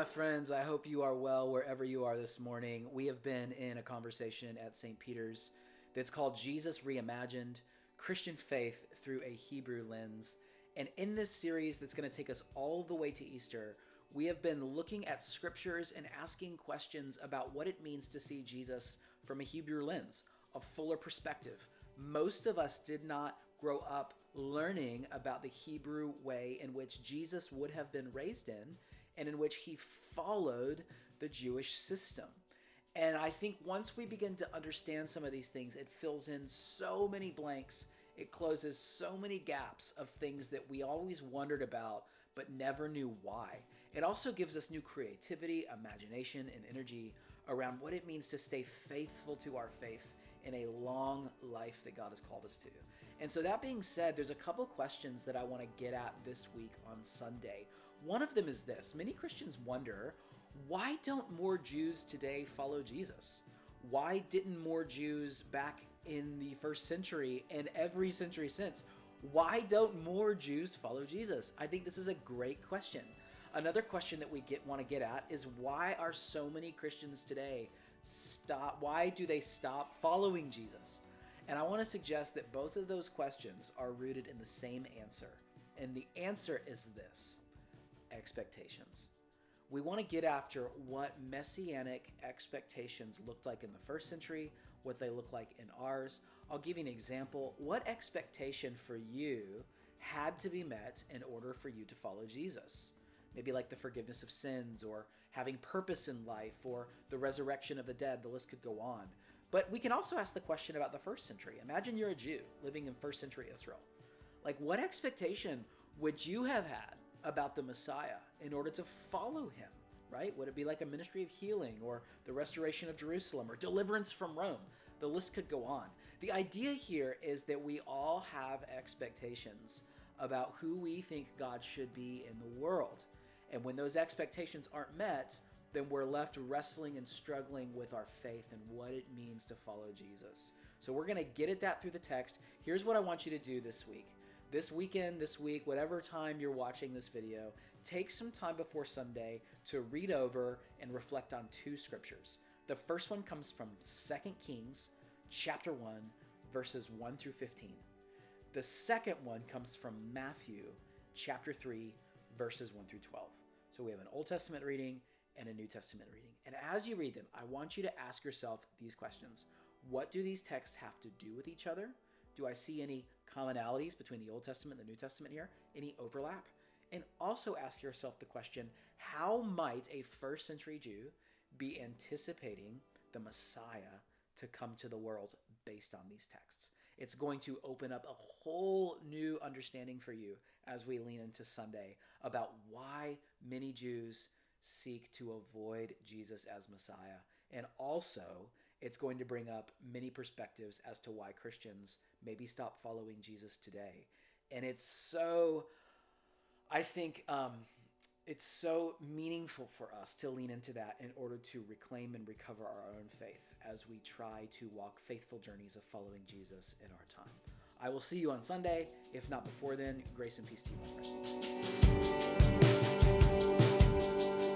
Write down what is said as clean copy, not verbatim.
my friends. I hope you are well wherever you are this morning. We have been in a conversation at St. Peter's that's called Jesus Reimagined, Christian Faith Through a Hebrew Lens. And in this series that's going to take us all the way to Easter, we have been looking at scriptures and asking questions about what it means to see Jesus from a Hebrew lens, a fuller perspective. Most of us did not grow up learning about the Hebrew way in which Jesus would have been raised in and in which he followed the Jewish system. And I think once we begin to understand some of these things, it fills in so many blanks. It closes so many gaps of things that we always wondered about but never knew why. It also gives us new creativity, imagination, and energy around what it means to stay faithful to our faith in a long life that God has called us to. And so that being said, there's a couple questions that I want to get at this week on Sunday. One of them is this. Many Christians wonder, why don't more Jews today follow Jesus? Why didn't more Jews back in the first century and every century since, why don't more Jews follow Jesus? I think this is a great question. Another question that we want to get at is, why are so many Christians today why do they stop following Jesus? And I want to suggest that both of those questions are rooted in the same answer. And the answer is this: expectations. We want to get after what messianic expectations looked like in the first century, what they look like in ours. I'll give you an example. What expectation for you had to be met in order for you to follow Jesus? Maybe like the forgiveness of sins, or having purpose in life, or the resurrection of the dead. The list could go on. But we can also ask the question about the first century. Imagine you're a Jew living in first century Israel. Like, what expectation would you have had about the Messiah in order to follow him, right? Would it be like a ministry of healing, or the restoration of Jerusalem, or deliverance from Rome? The list could go on. The idea here is that we all have expectations about who we think God should be in the world. And when those expectations aren't met, then we're left wrestling and struggling with our faith and what it means to follow Jesus. So we're going to get at that through the text. Here's what I want you to do this week. This weekend, this week, whatever time you're watching this video, take some time before Sunday to read over and reflect on two scriptures. The first one comes from 2 Kings chapter 1, verses 1 through 15. The second one comes from Matthew chapter 3, verses 1 through 12. So we have an Old Testament reading and a New Testament reading. And as you read them, I want you to ask yourself these questions. What do these texts have to do with each other? Do I see any commonalities between the Old Testament and the New Testament here? Any overlap? And also ask yourself the question, how might a first century Jew be anticipating the Messiah to come to the world based on these texts? It's going to open up a whole new understanding for you as we lean into Sunday about why many Jews seek to avoid Jesus as Messiah. And also, it's going to bring up many perspectives as to why Christians maybe stop following Jesus today. And it's so, I think, it's so meaningful for us to lean into that in order to reclaim and recover our own faith as we try to walk faithful journeys of following Jesus in our time. I will see you on Sunday. If not before then, grace and peace to you, my friend.